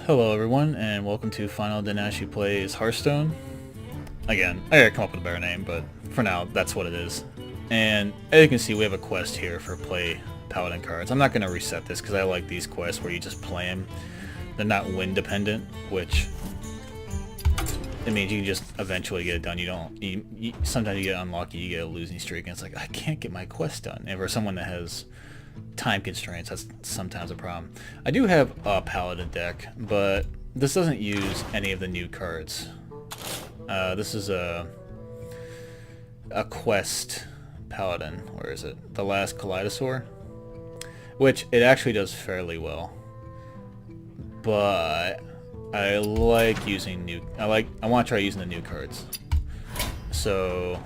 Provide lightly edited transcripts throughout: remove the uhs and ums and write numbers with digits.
Hello everyone, and welcome to FinalDanashi Plays Hearthstone. Again, I gotta come up with a better name, but for now, that's what it is. And as you can see, we have a quest here for play Paladin cards. I'm not gonna reset this because I like these quests where you just play them. They're not win dependent, which it means you can just eventually get it done. Sometimes you get unlucky, you get a losing streak, and it's like, I can't get my quest done. And for someone that has time constraints, that's sometimes a problem. I do have a Paladin deck, but this doesn't use any of the new cards. This is a quest Paladin. Where is it? The Last Kaleidosaur, which it actually does fairly well. But I like using I want to try using the new cards. So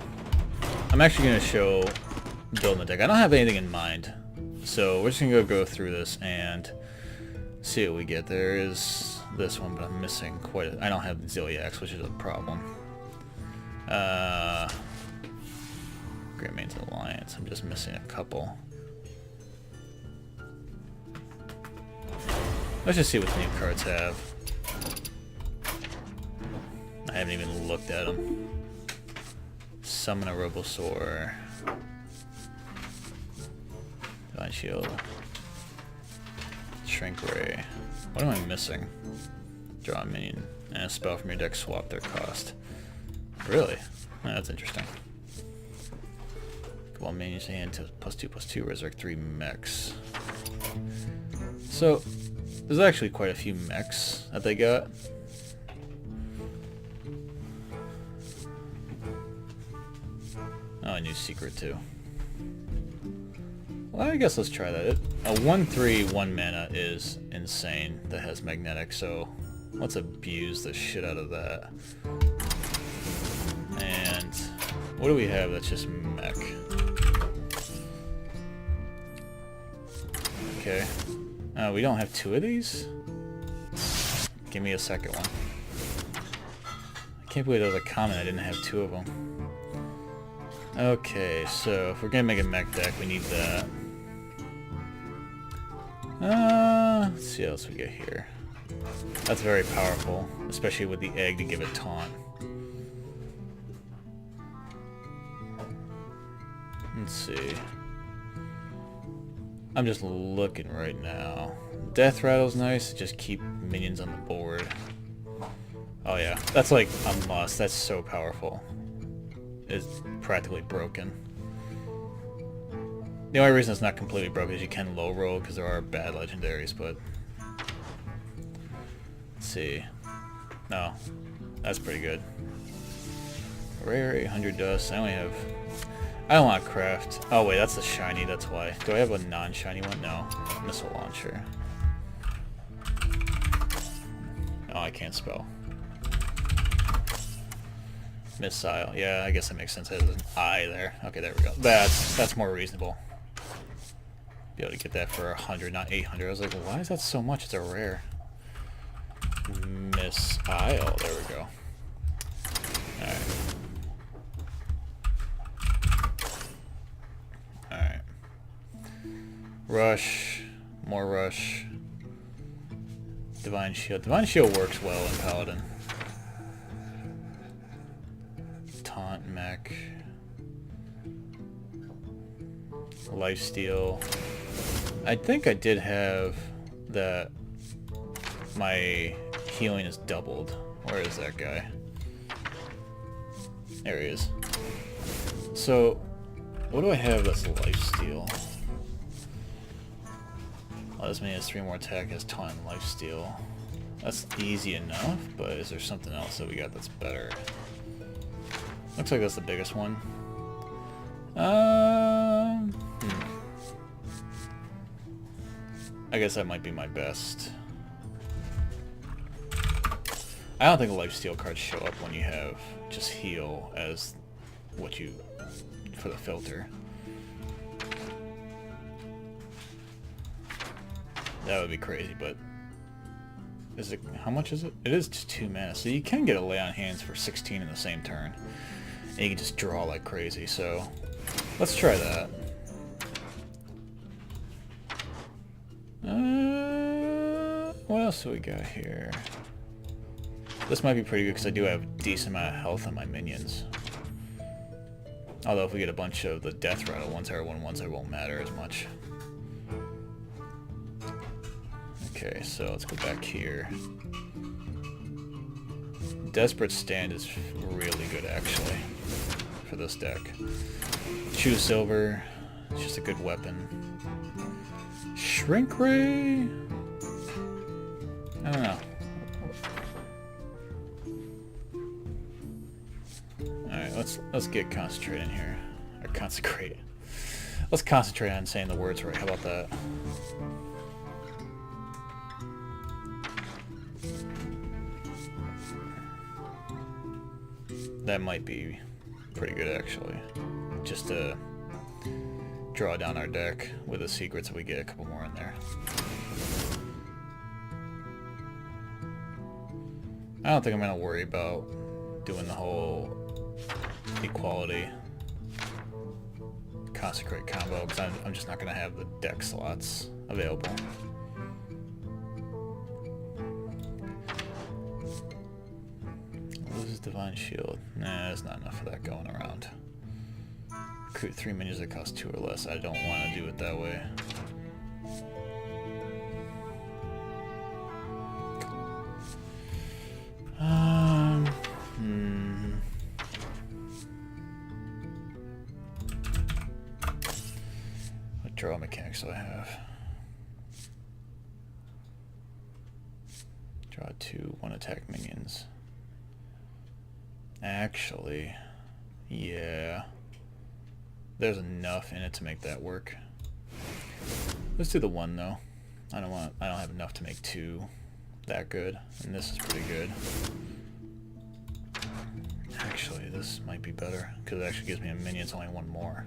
I'm actually going to show building the deck. I don't have anything in mind, so we're just going to go through this and see what we get. There is this one, but I'm missing I don't have Zilliax, which is a problem. Great Mains Alliance. I'm just missing a couple. Let's just see what the new cards have. I haven't even looked at them. Summon a Robosaur. Divine Shield. Shrink Ray. What am I missing? Draw a minion and a spell from your deck, swap their cost. Really? Oh, that's interesting. Well, minions to hand to +2/+2, resurrect 3 mechs. So there's actually quite a few mechs that they got. Oh, a new secret too. Well, I guess let's try that. A 1/3 1 mana is insane that has magnetic, so let's abuse the shit out of that. And what do we have that's just mech? Okay. We don't have 2 of these? Give me a second one. I can't believe there was a comment I didn't have 2 of them. Okay, so if we're gonna make a mech deck, we need that. Let's see what else we get here. That's very powerful, especially with the egg to give it taunt. Let's see. I'm just looking right now. Death Rattle's nice, just keep minions on the board. Oh yeah, that's like a must. That's so powerful. It's practically broken. The only reason it's not completely broken is you can low roll because there are bad legendaries, but let's see. No, that's pretty good. Rare 800 dust. I don't want to craft. Oh wait, that's a shiny, that's why. Do I have a non-shiny one? No. Missile launcher. Oh, I can't spell. Missile. Yeah, I guess that makes sense. There's an I there. Okay, there we go. That's more reasonable. Be able to get that for 100, not 800. I was like, why is that so much? It's a rare. Missile. There we go. Alright. Rush. More rush. Divine Shield. Divine Shield works well in Paladin. Taunt mech. Lifesteal. I think I did have that my healing is doubled. Where is that guy? There he is. So what do I have that's lifesteal? Oh, this man has 3 more attack, has taunt and lifesteal. That's easy enough, but is there something else that we got that's better? Looks like that's the biggest one. I guess that might be my best. I don't think the lifesteal cards show up when you have just heal as what you for the filter. That would be crazy, but is it? How much is it? It is just 2 mana, so you can get a lay on hands for 16 in the same turn, and you can just draw like crazy. So let's try that. What else do we got here? This might be pretty good because I do have a decent amount of health on my minions. Although if we get a bunch of the death rattle ones, everyone ones, it won't matter as much. Okay, so let's go back here. Desperate Stand is really good actually for this deck. Choose Silver, it's just a good weapon. Shrink Ray? I don't know. Alright, let's get concentrated in here. Or consecrate. Let's concentrate on saying the words right. How about that? That might be pretty good actually. Just to draw down our deck with the secrets if we get a couple more in there. I don't think I'm gonna worry about doing the whole equality consecrate combo because I'm just not gonna have the deck slots available. Loses Divine Shield. Nah, there's not enough of that going around. Recruit 3 minions that cost 2 or less. I don't want to do it that way. What draw mechanics do I have? Draw 2, 1 attack minions. Actually, yeah. There's enough in it to make that work. Let's do the 1 though. I don't have enough to make 2 that good, and this is pretty good. Actually, this might be better because it actually gives me a minion. It's only 1 more.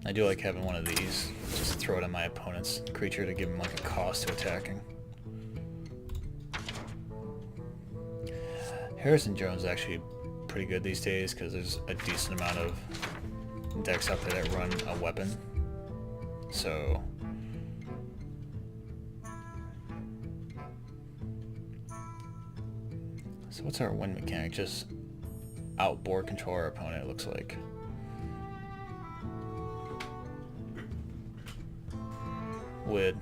I do like having one of these. Just throw it on my opponent's creature to give him like a cost to attacking. Harrison Jones is actually pretty good these days because there's a decent amount of decks out there that run a weapon. So what's our win mechanic? Just outboard control our opponent, it looks like. With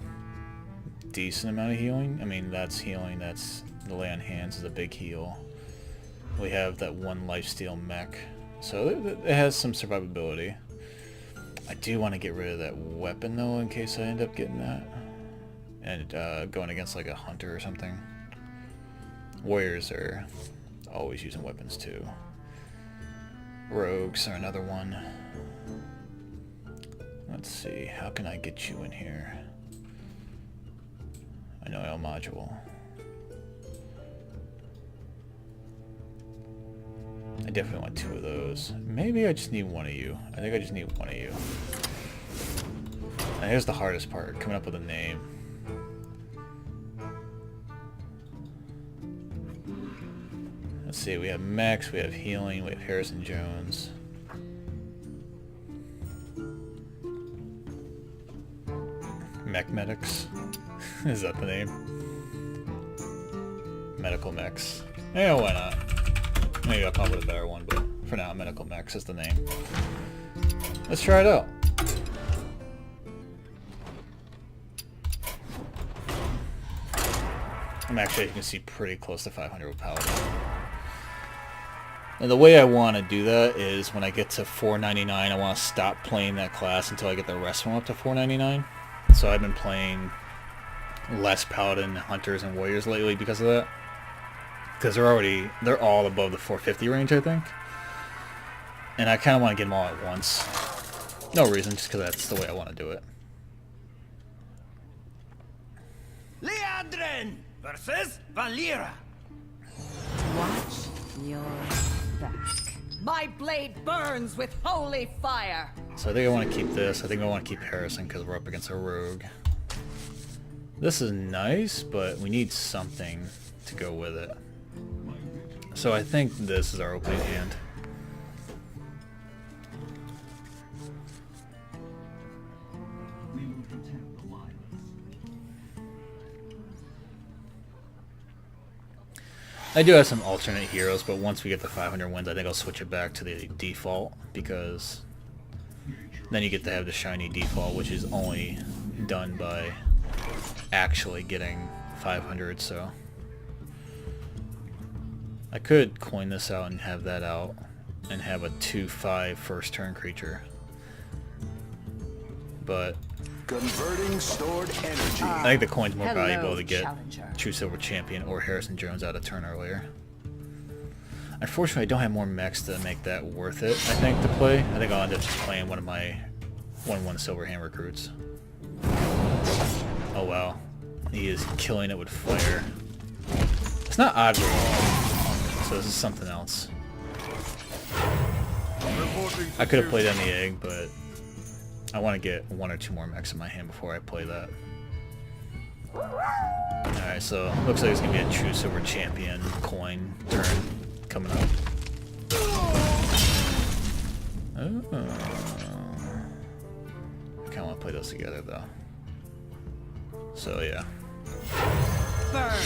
decent amount of healing. I mean, that's healing, that's the lay on hands is a big heal. We have that 1 lifesteal mech, so it has some survivability. I do want to get rid of that weapon though in case I end up getting that. And going against like a hunter or something. Warriors are always using weapons too. Rogues are another one. Let's see, how can I get you in here? I know L module. I definitely want 2 of those. Maybe I just need 1 of you. I think I just need 1 of you. And here's the hardest part, coming up with a name. Let's see, we have Mechs, we have Healing, we have Harrison Jones. Medics? Is that the name? Medical Mechs. Yeah, why not? Maybe I'll come up with a better one, but for now, Medical Mechs is the name. Let's try it out. I'm actually, you can see, pretty close to 500 with Paladin. And the way I want to do that is when I get to 499, I want to stop playing that class until I get the rest of them up to 499. So I've been playing less Paladin, Hunters, and Warriors lately because of that. Because they're all above the 450 range, I think. And I kind of want to get them all at once. No reason, just because that's the way I want to do it. Leandrin versus Valera. Watch your back. My blade burns with holy fire. So I think I want to keep this. I think I want to keep Harrison because we're up against a rogue. This is nice, but we need something to go with it. So I think this is our opening hand. I do have some alternate heroes, but once we get to 500 wins, I think I'll switch it back to the default, because then you get to have the shiny default, which is only done by actually getting 500, so... I could coin this out and have that out, and have a 2/5 first turn creature. But... Converting stored energy. I think the coin's more Hello, valuable to get challenger. True Silver Champion or Harrison Jones out a turn earlier. Unfortunately, I don't have more mechs to make that worth it, I think, to play. I think I'll end up just playing one of my 1/1 Silver Hand recruits. Oh wow. He is killing it with fire. It's not odd at all, so this is something else. I could have played on the egg, but I want to get 1 or 2 more mechs in my hand before I play that. Alright, so looks like it's going to be a True Silver Champion coin turn coming up. Oh. I kind of want to play those together though. So yeah. Burn.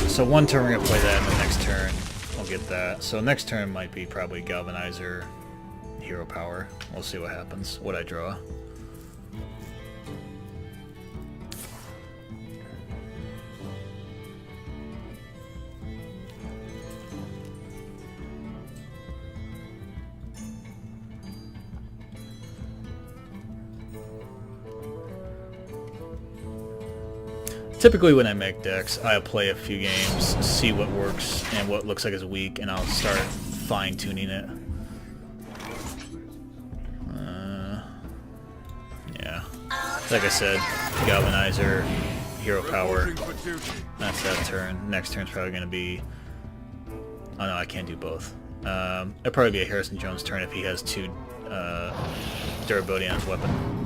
So one turn we're going to play that, and the next turn we'll get that. So next turn might be probably Galvanizer, Hero Power. We'll see what happens, what I draw. Typically when I make decks, I'll play a few games, see what works and what looks like is weak, and I'll start fine-tuning it. Yeah. Like I said, Galvanizer, Hero Power, that's that turn. Next turn's probably going to be... Oh no, I can't do both. It'll probably be a Harrison Jones turn if he has 2 durability on his weapon.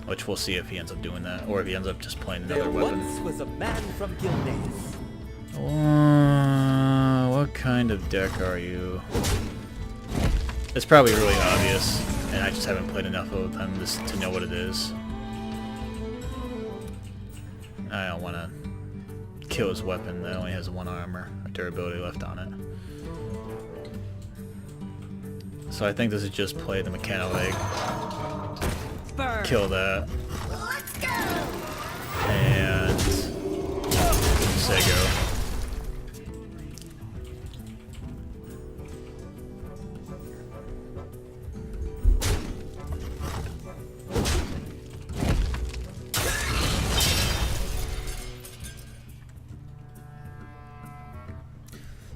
Which we'll see if he ends up doing that, or if he ends up just playing another weapon. Once was a man from Gilneas. What kind of deck are you? It's probably really obvious, and I just haven't played enough of them to know what it is. I don't want to kill his weapon that only has 1 armor or durability left on it. So I think this is just play the Mechanical Egg. Burn. Kill that. Let's go. And say go.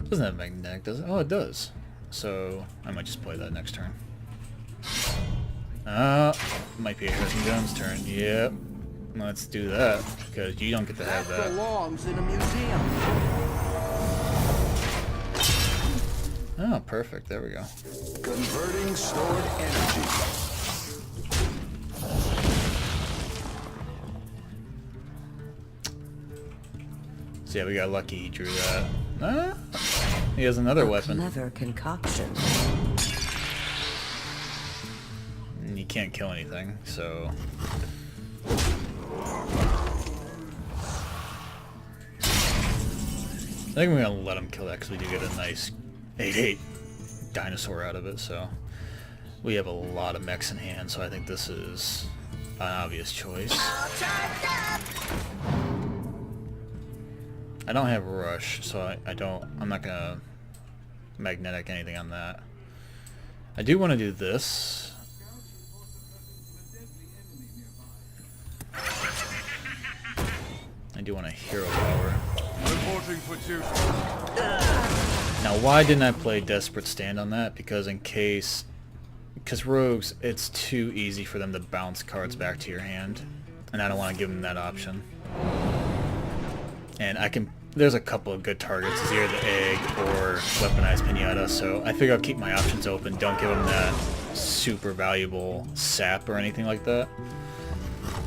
Doesn't have magnetic, does it? Oh, it does. So I might just play that next turn. Might be a Harrison Jones turn. Yep. Let's do that, because you don't get to have that. Belongs in a museum. Oh, perfect. There we go. Converting stored energy. So yeah, we got lucky he drew that. He has another weapon. Clever concoction. And you can't kill anything, so... I think we're gonna let him kill that because we do get a nice 8/8 dinosaur out of it, so... We have a lot of mechs in hand, so I think this is an obvious choice. I don't have rush, so I'm not gonna magnetic anything on that. I do want to do this. I do want a hero power. Now, why didn't I play Desperate Stand on that? Because rogues, it's too easy for them to bounce cards back to your hand, and I don't want to give them that option. And there's a couple of good targets, it's either the egg or weaponized pinata, so I figure I'll keep my options open, don't give him that super valuable sap or anything like that.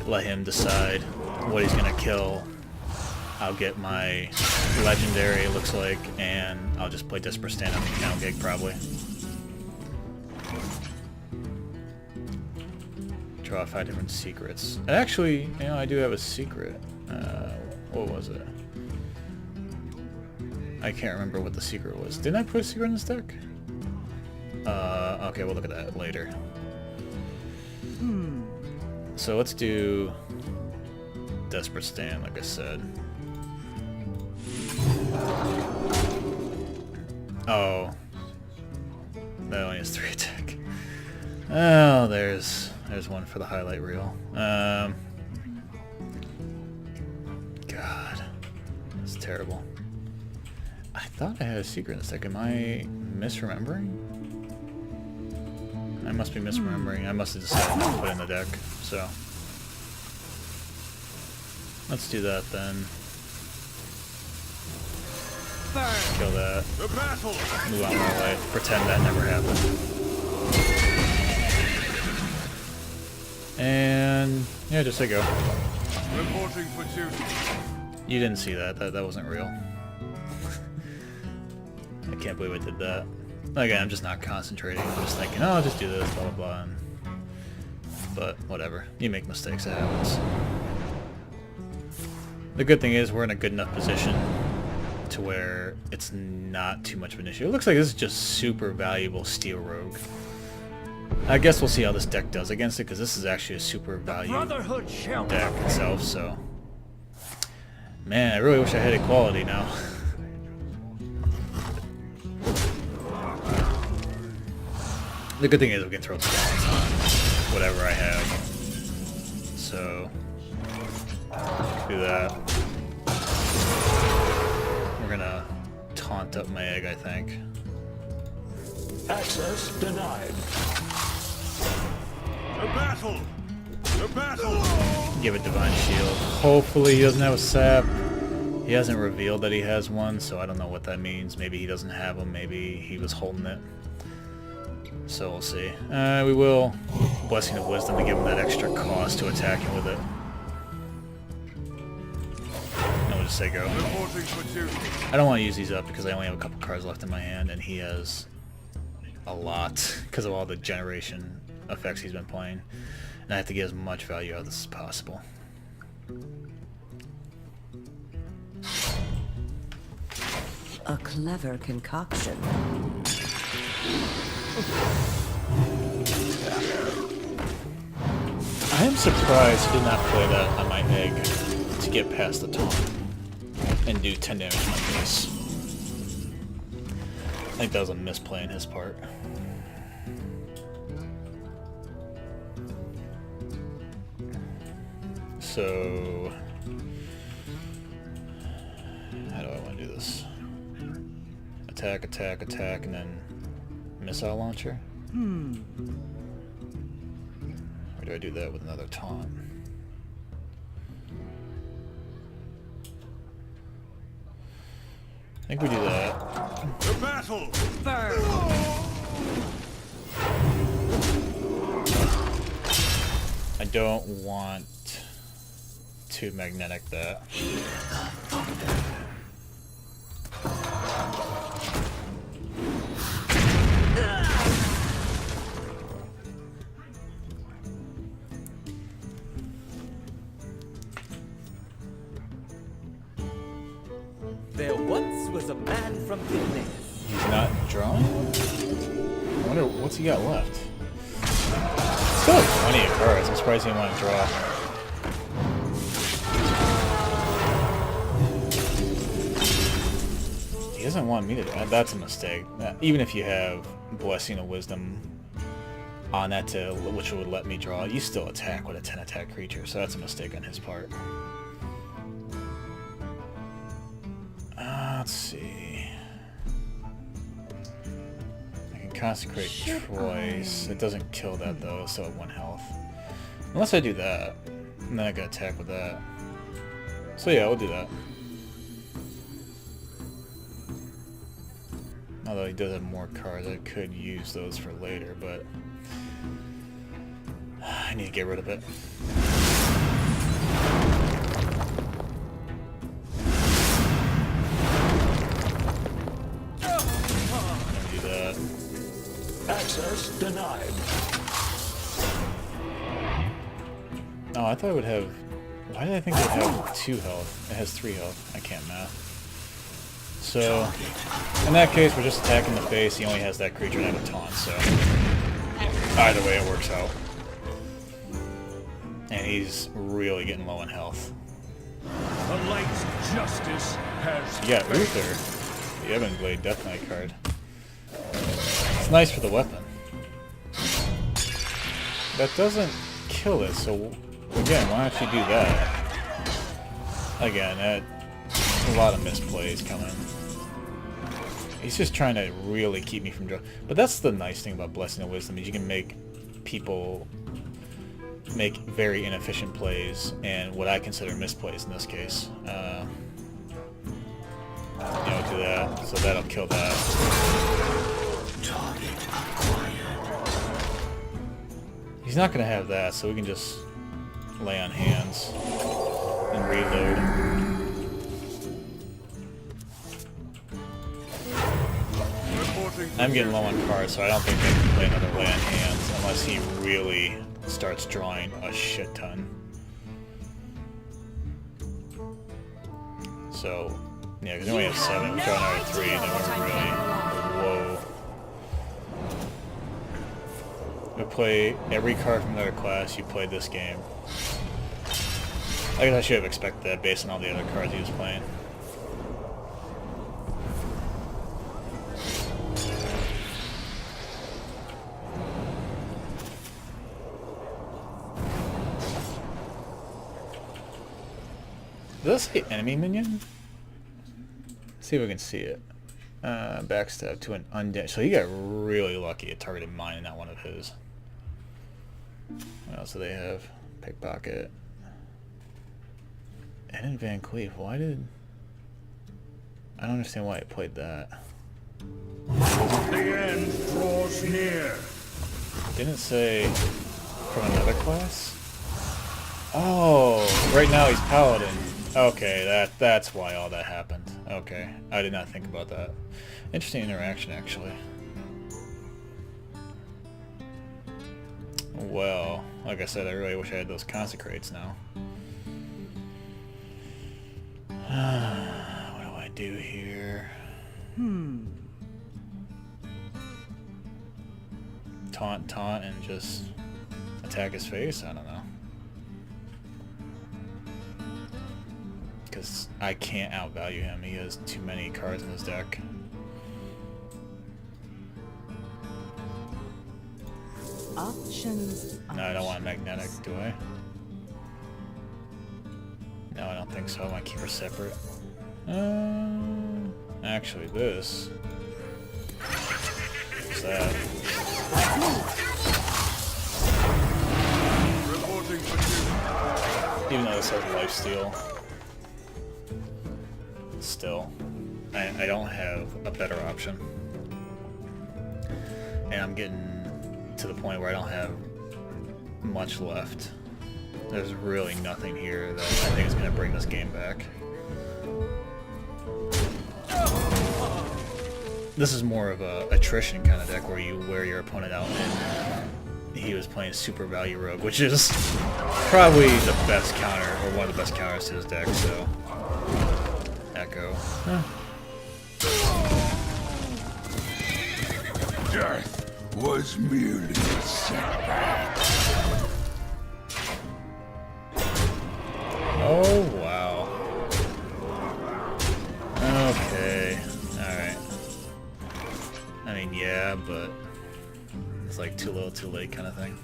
Let him decide what he's gonna kill. I'll get my legendary, it looks like, and I'll just play Desperate Stand on the Mechanical Gig probably. Draw 5 different secrets. And actually, I do have a secret. What was it? I can't remember what the secret was. Didn't I put a secret in this deck? Okay, we'll look at that later. So let's do Desperate Stand, like I said. Oh. That only has 3 attack. Oh, there's one for the highlight reel. God. That's terrible. I thought I had a secret in this deck. Am I misremembering? I must be misremembering. I must have decided not to put it in the deck, so. Let's do that then. Burn. Kill that. Move on my life. Pretend that never happened. And yeah, just say go. Reporting for duty. You didn't see that. That wasn't real. I can't believe I did that. Again, I'm just not concentrating. I'm just thinking, oh, I'll just do this, blah, blah, blah. But whatever. You make mistakes, it happens. The good thing is we're in a good enough position to where it's not too much of an issue. It looks like this is just super valuable Steel Rogue. I guess we'll see how this deck does against it, because this is actually a super valuable deck itself, so... Man, I really wish I had equality now. The good thing is we can throw spawns on whatever I have. So, do that. We're gonna taunt up my egg, I think. Access denied. To battle! To battle! Give it Divine Shield. Hopefully he doesn't have a sap. He hasn't revealed that he has one, so I don't know what that means. Maybe he doesn't have them. Maybe he was holding it. So we'll see. We will Blessing of Wisdom to give him that extra cost to attack him with it. And we'll just say go. Reporting for duty. I don't want to use these up because I only have a couple cards left in my hand, and he has a lot because of all the generation effects he's been playing. And I have to get as much value out of this as possible. A clever concoction. I am surprised he did not play that on my egg to get past the taunt and do 10 damage to my face. I think that was a misplay on his part. So, how do I want to do this? Attack, attack, attack, and then missile launcher? Or do I do that with another taunt? I think we do that. To battle! Burn. I don't want to magnetic that. There once was a man from Gilneas. He's not drawing? I wonder what's he got left. Still have plenty of cards. I'm surprised he didn't want to draw. He doesn't want me to draw. That's a mistake. Even if you have Blessing of Wisdom on that to which would let me draw, you still attack with a 10 attack creature, so that's a mistake on his part. Let's see. I can consecrate twice. It doesn't kill that though, so at 1 health. Unless I do that, and then I can attack with that. So yeah, we'll do that. Although he does have more cards, I could use those for later, but I need to get rid of it. Access denied. Oh, I thought I would have Why did I think it had 2 health? It has 3 health. I can't math. So, in that case, we're just attacking the face. He only has that creature and I have a taunt, so either way it works out. And he's really getting low in health. The light's justice has Yeah, Uther. The Ebon Blade Death Knight card. It's nice for the weapon. That doesn't kill it, so again, why don't you do that? Again, a lot of misplays coming. He's just trying to really keep me from draw. But that's the nice thing about Blessing of Wisdom, is you can make people make very inefficient plays, and what I consider misplays in this case. You know, do that, so that'll kill that. He's not going to have that, so we can just lay on hands and reload. I'm getting low on cards, so I don't think I can play another lay on hands unless he really starts drawing a shit ton. So, yeah, because we only have 7, we draw another 3, then we're really... Whoa. We play every card from another class, you play this game. I guess I should have expected that based on all the other cards he was playing. Does that say enemy minion? Let's see if we can see it. Backstab to an undead. So he got really lucky. It targeted mine and not one of his. What else do they have? Pickpocket. And in Van Cleef. Why did... I don't understand why it played that. The end draws near. Didn't say from another class? Oh, right now he's Paladin. Okay, that's why all that happened. Okay, I did not think about that. Interesting interaction, actually. Well, like I said, I really wish I had those consecrates now. What do I do here? Taunt, and just attack his face? I don't know. Because I can't outvalue him. He has too many cards in his deck. Options. No, I don't want magnetic, do I? No, I don't think so. I want to keep her separate. Actually, this. What's that? Reporting for duty. Even though this has lifesteal. Still, I don't have a better option. And I'm getting to the point where I don't have much left. There's really nothing here that I think is going to bring this game back. This is more of a attrition kind of deck where you wear your opponent out, and he was playing Super Value Rogue, which is probably the best counter, or one of the best counters to his deck, so... Echo. Huh. Death was merely a setback. Oh, wow. Okay. Alright. I mean, yeah, but it's like too little, too late kind of thing.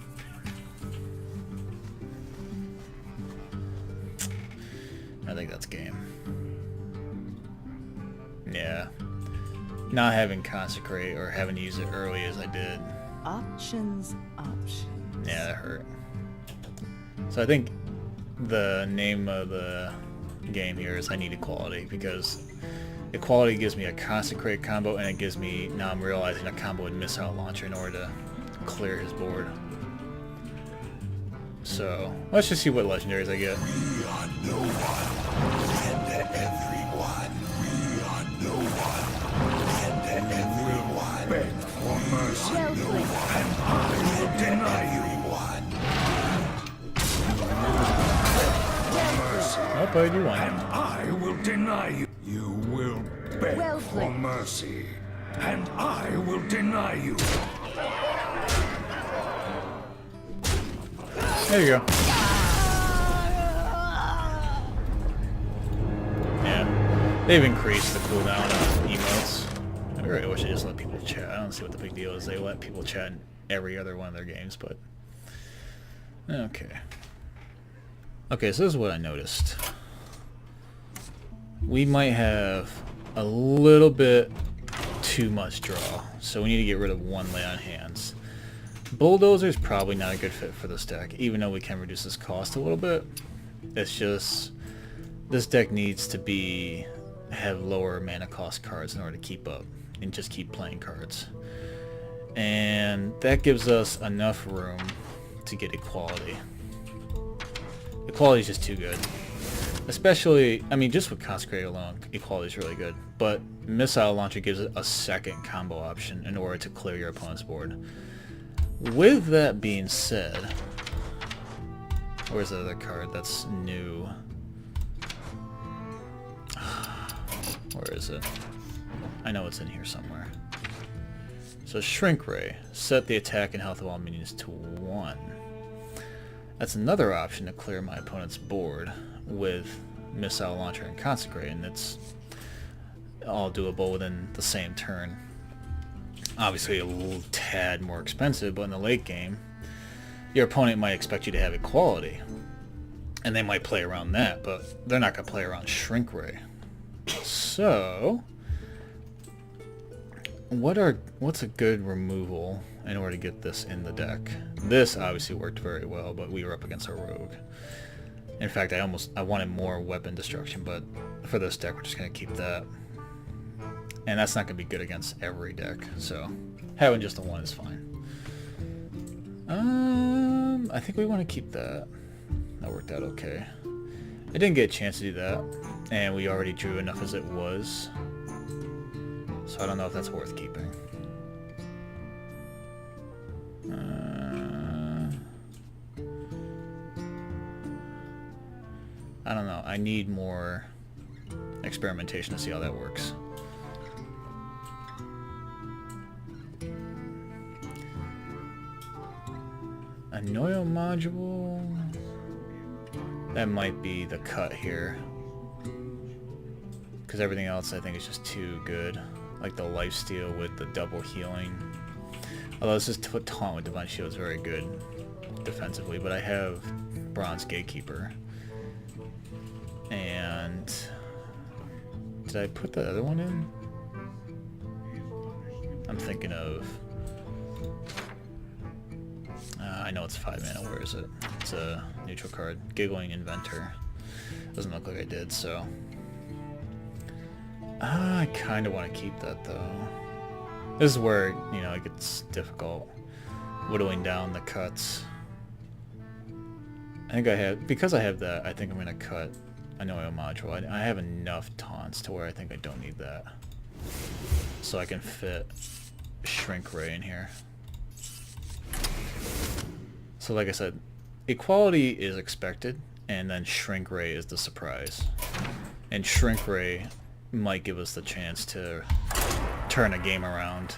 I think that's game. Yeah. Not having Consecrate or having to use it early as I did. Options. Yeah, that hurt. So I think the name of the game here is I need Equality, because Equality gives me a Consecrate combo, and it gives me, now I'm realizing, a combo with Missile Launcher in order to clear his board. So let's just see what legendaries I get. We are no one, and everyone. We are no one, and everyone. Beg for mercy, no one, and I will deny everyone. Oh, but you won. And I will deny you. You will beg Well for played. mercy. And I will deny you. There you go. Yeah, they've increased the cooldown of emotes. I really wish they just let people chat. I don't see what the big deal is. They let people chat in every other one of their games, but okay. Okay, so this is what I noticed. We might have a little bit too much draw, so we need to get rid of one lay on hands. Bulldozer is probably not a good fit for this deck, even though we can reduce this cost a little bit. It's just this deck needs to have lower mana cost cards in order to keep up and just keep playing cards. And that gives us enough room to get equality. Equality is just too good. Especially, I mean, just with Consecrate alone, equality is really good. But Missile Launcher gives it a second combo option in order to clear your opponent's board. With that being said, where's the other card that's new? Where is it? I know it's in here somewhere. So Shrink Ray. Set the attack and health of all minions to 1. That's another option to clear my opponent's board with Missile Launcher and Consecrate, and it's all doable within the same turn. Obviously a little tad more expensive, but in the late game, your opponent might expect you to have equality. And they might play around that, but they're not going to play around Shrink Ray. So, what's a good removal in order to get this in the deck? This obviously worked very well, but we were up against a rogue. In fact, I wanted more weapon destruction, but for this deck, we're just going to keep that. And that's not going to be good against every deck, so having just the one is fine. I think we want to keep that. That worked out okay. I didn't get a chance to do that, and we already drew enough as it was. So I don't know if that's worth keeping. I don't know. I need more experimentation to see how that works. A Noyo module? That might be the cut here. Because everything else I think is just too good. Like the lifesteal with the double healing. Although this is taunt with Divine Shield is very good defensively, but I have Bronze Gatekeeper. And did I put the other one in? I'm thinking of I know it's 5 mana. Where is it? It's a neutral card. Giggling Inventor. Doesn't look like I did, so I kind of want to keep that though. This is where, you know, it gets difficult. Whittling down the cuts. I think because I have that, I think I'm going to cut a Noyo module. I have enough taunts to where I think I don't need that. So I can fit Shrink Ray in here. So like I said, equality is expected, and then Shrink Ray is the surprise. And Shrink Ray might give us the chance to turn a game around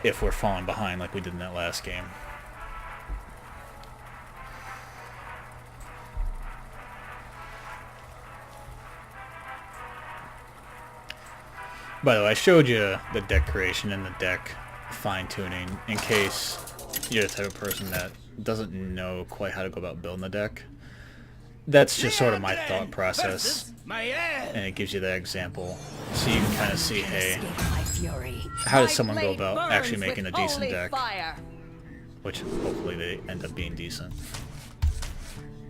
if we're falling behind like we did in that last game. By the way, I showed you the deck creation and the deck fine-tuning in case you're the type of person that doesn't know quite how to go about building the deck. That's just sort of my thought process, and it gives you that example, so you can kind of see, hey, how does someone go about actually making a decent deck? Which hopefully they end up being decent.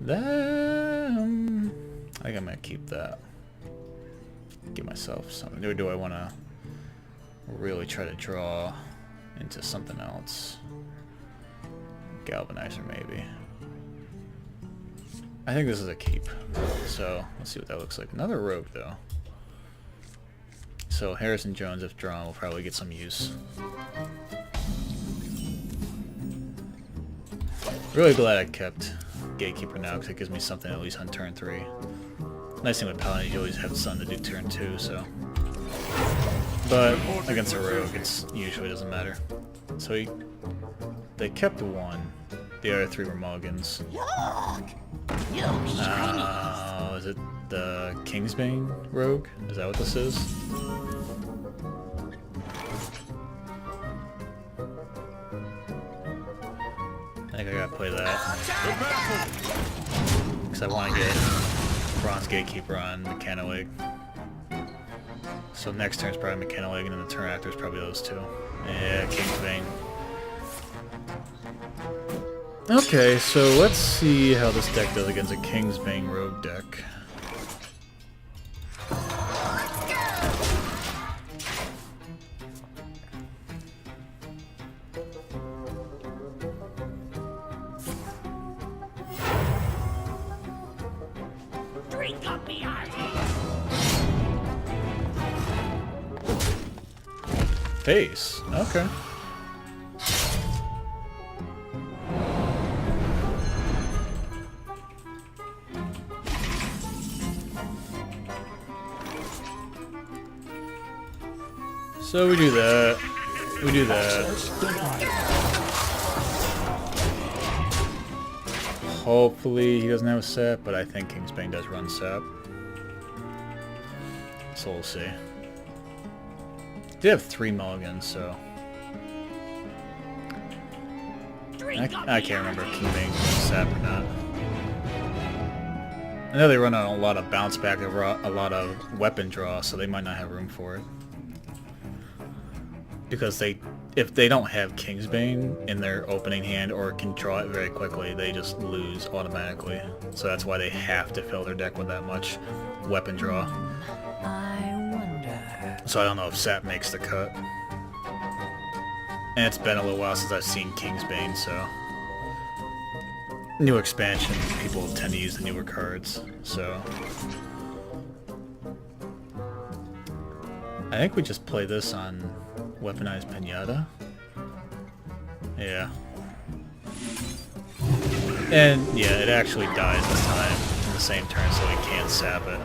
Then I think I'm gonna keep that. Give myself something. Or do I want to really try to draw into something else? Galvanizer maybe. I think this is a keep. So let's see what that looks like. Another rogue though. So Harrison Jones, if drawn, will probably get some use. Really glad I kept Gatekeeper now because it gives me something at least on turn 3. Nice thing with Paladin, you always have something to do turn 2, so. But against a rogue, it's usually doesn't matter. So they kept 1. The other 3 were mulligans. Is it the Kingsbane rogue? Is that what this is? I think I gotta play that. Because I want to get Bronze Gatekeeper on Mechanic. So next turn's probably Mechanic, and then the turn after is probably those 2. Yeah, Kingsbane. Okay, so let's see how this deck does against a Kingsbane rogue deck. Drink up the Face. Okay. So we do that. We do that. Hopefully he doesn't have a set, but I think Kingsbane does run set. So we'll see. They have 3 mulligans, so I can't remember if Kingsbane runs sap or not. I know they run on a lot of bounce back, a lot of weapon draw, so they might not have room for it. Because if they don't have Kingsbane in their opening hand or can draw it very quickly, they just lose automatically. So that's why they have to fill their deck with that much weapon draw. I wonder. So I don't know if Sap makes the cut. And it's been a little while since I've seen Kingsbane, so... New expansion, people tend to use the newer cards, so... I think we just play this on Weaponized Pinata. Yeah. And yeah, it actually dies this time in the same turn, so we can't sap it.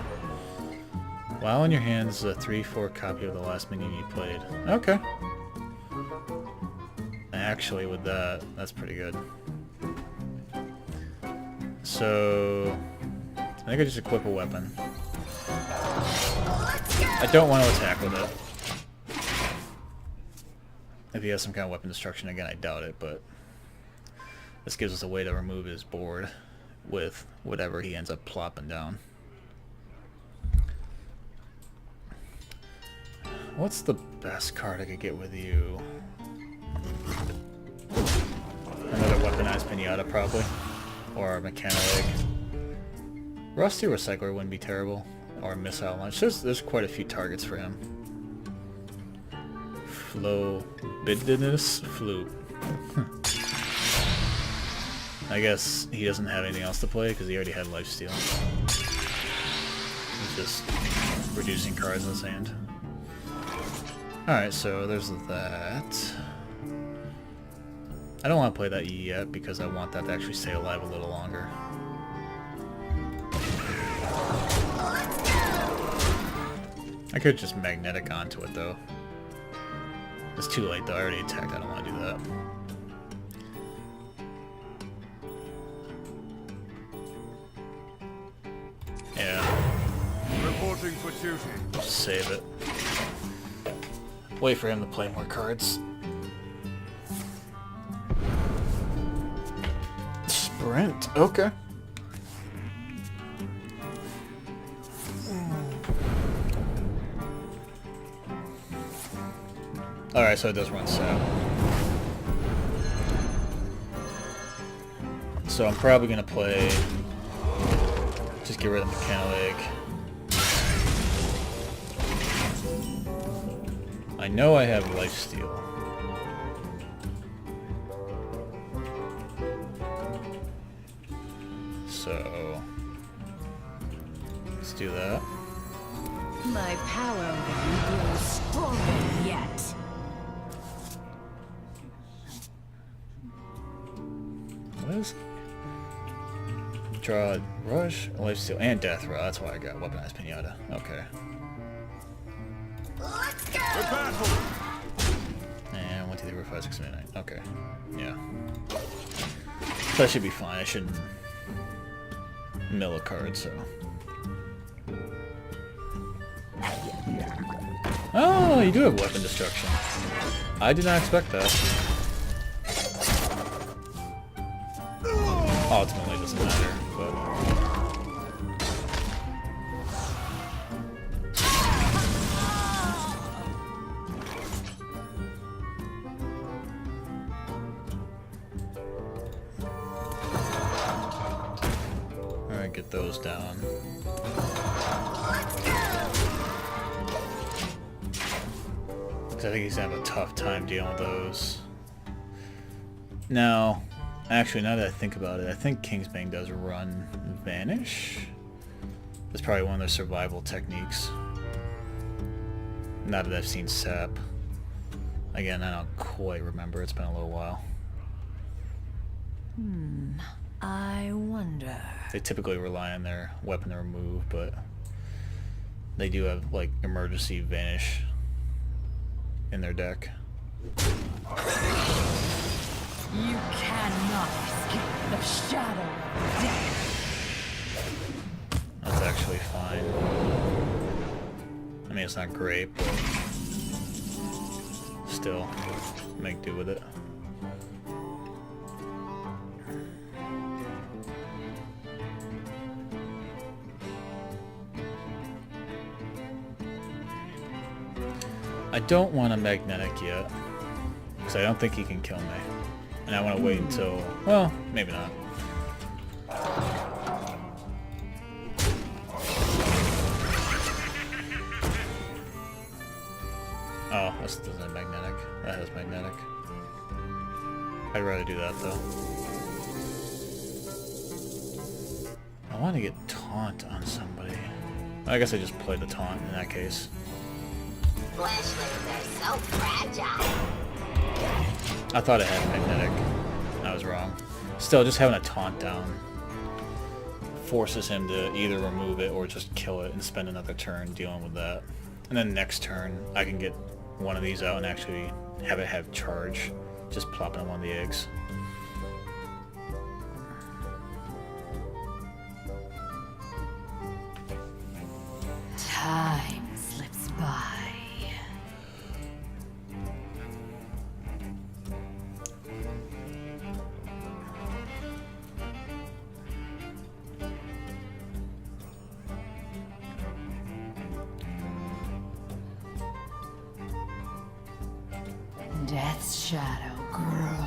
While in your hands is a 3/4 copy of the last minion you played. Okay. Actually, with that, that's pretty good. So, I think I just equip a weapon. I don't want to attack with it. If he has some kind of weapon destruction, again, I doubt it, but this gives us a way to remove his board with whatever he ends up plopping down. What's the best card I could get with you? Another Weaponized Pinata, probably. Or a Mechanic. Rusty Recycler wouldn't be terrible. Or Missile Launch. There's quite a few targets for him. Flobidinous Flute. I guess he doesn't have anything else to play because he already had Lifesteal. He's just reducing cards in his hand. Alright, so there's that. I don't want to play that E yet because I want that to actually stay alive a little longer. I could just magnetic onto it though. It's too late though, I already attacked, I don't want to do that. Yeah. Reporting for duty. Just save it. Wait for him to play more cards. Sprint, okay. Alright, so it does run sap. So I'm probably gonna play... Just get rid of Mechanic. I know I have Lifesteal. So... let's do that. My power over you grows stronger yet. What is... draw Rush, Lifesteal, and Death Row. That's why I got Weaponized Pinata. Okay. Let's go! And 1, 2, 3, 4, 5, 6, 7, 8, 9. Okay. Yeah. That should be fine. I shouldn't mill a card, so. Oh, you do have weapon destruction. I did not expect that. Ultimately, it doesn't matter, but. Alright, get those down. I think he's gonna have a tough time dealing with those. Now, actually, now that I think about it, I think Kingsbane does run Vanish. That's probably one of their survival techniques. Now that I've seen Sap. Again, I don't quite remember. It's been a little while. I wonder. They typically rely on their weapon to remove, but they do have, like, emergency Vanish in their deck. You cannot escape the shadow of death. That's actually fine. I mean, it's not great, but still, make do with it. I don't want a magnetic yet, because I don't think he can kill me. And I want to wait until, well, maybe not. Oh, this doesn't have magnetic. That has magnetic. I'd rather do that, though. I want to get taunt on somebody. I guess I just play the taunt in that case. Fleshlings are so fragile. I thought it had magnetic. I was wrong. Still, just having a taunt down forces him to either remove it or just kill it and spend another turn dealing with that. And then next turn, I can get one of these out and actually have it have charge, just plopping on one of the eggs. Time slips by. Death's shadow grows.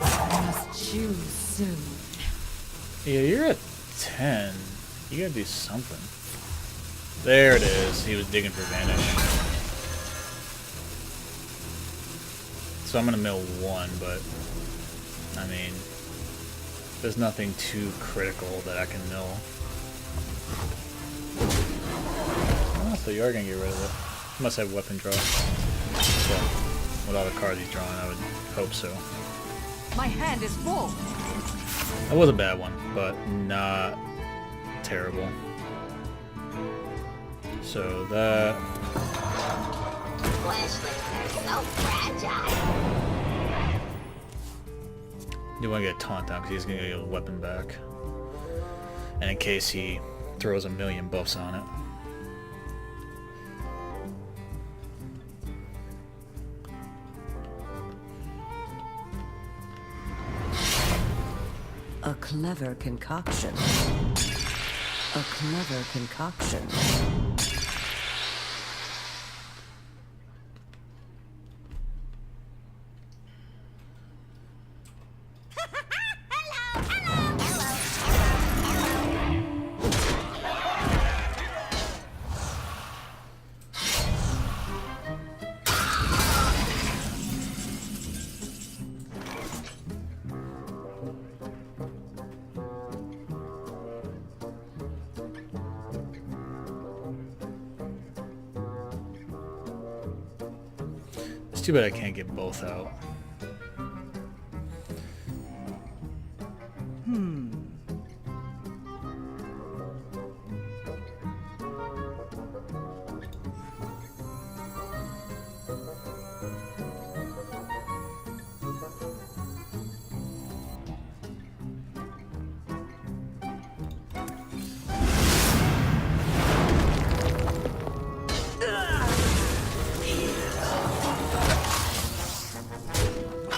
I must choose soon. Yeah, you're at 10. You gotta do something. There it is. He was digging for Vanish. So I'm gonna mill one, but I mean, there's nothing too critical that I can mill. Oh, so you are gonna get rid of it. He must have weapon draw. So, with all the cards he's drawing, I would hope so. My hand is full. That was a bad one, but not terrible. So that... Fleshlings are so fragile. You want to get a taunt down because he's going to get a weapon back. And in case he throws a million buffs on it. A clever concoction. A clever concoction. It's too bad I can't get both out.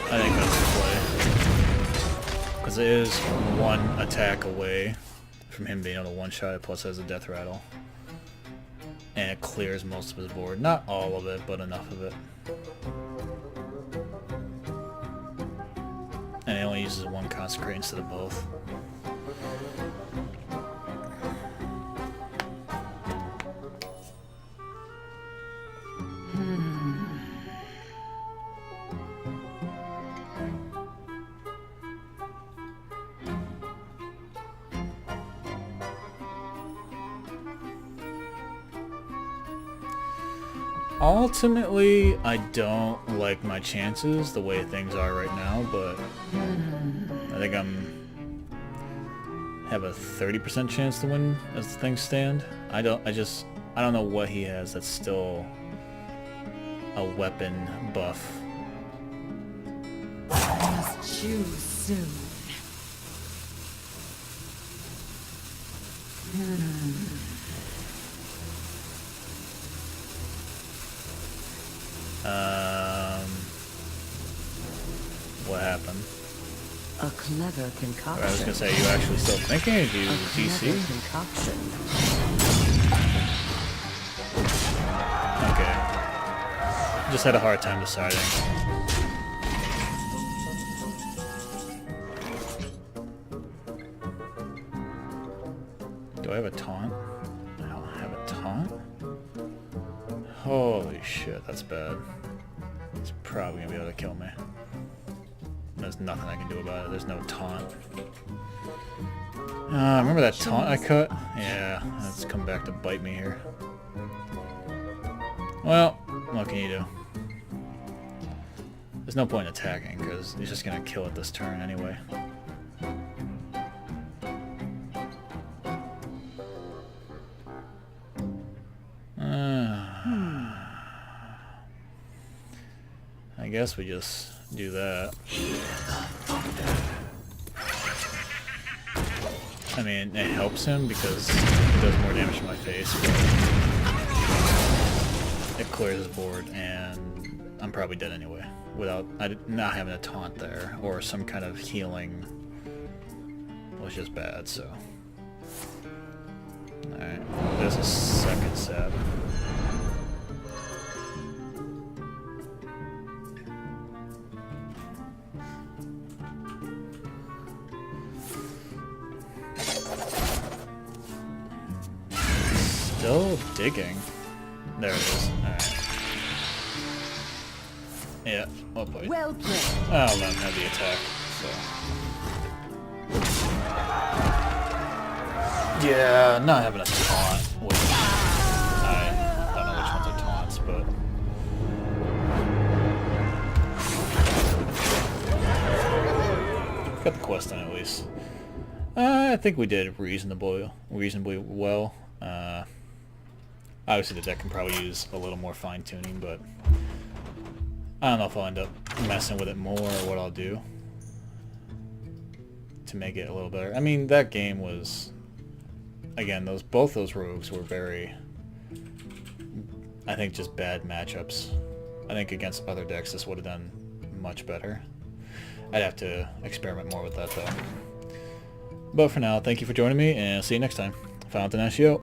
I think that's the play. Because it is one attack away from him being able to one-shot it, plus has a death rattle. And it clears most of his board. Not all of it, but enough of it. And he only uses one consecrate instead of both. Ultimately, I don't like my chances the way things are right now, but I think have a 30% chance to win as things stand. I don't know what he has that's still a weapon buff. Must choose soon. What happened? A clever concoction. I was gonna say, you actually still thinking? Did you A DC? clever concoction. Okay. Just had a hard time deciding. Do I have a taunt? I don't have a taunt? Holy shit, that's bad. It's probably gonna be able to kill me. There's nothing I can do about it. There's no taunt. Remember that taunt I cut? Yeah, that's come back to bite me here. Well, what can you do? There's no point in attacking, because he's just gonna kill it this turn anyway. I guess we just do that. I mean, it helps him because it does more damage to my face, but it clears his board, and I'm probably dead anyway, without not having a taunt there, or some kind of healing was just bad, so. Alright, there's a second stab. Still digging. There it is. Alright. Yeah, well played. Well played. I'll let him have the attack, so. Yeah, not having a taunt. Which I don't know which ones are taunts, but. Got the quest done at least. I think we did reasonably well. Obviously the deck can probably use a little more fine-tuning, but I don't know if I'll end up messing with it more or what I'll do to make it a little better. I mean, that game was, again, both those rogues were very, I think, just bad matchups. I think against other decks this would have done much better. I'd have to experiment more with that though. But for now, thank you for joining me, and see you next time. FinalDanashi out.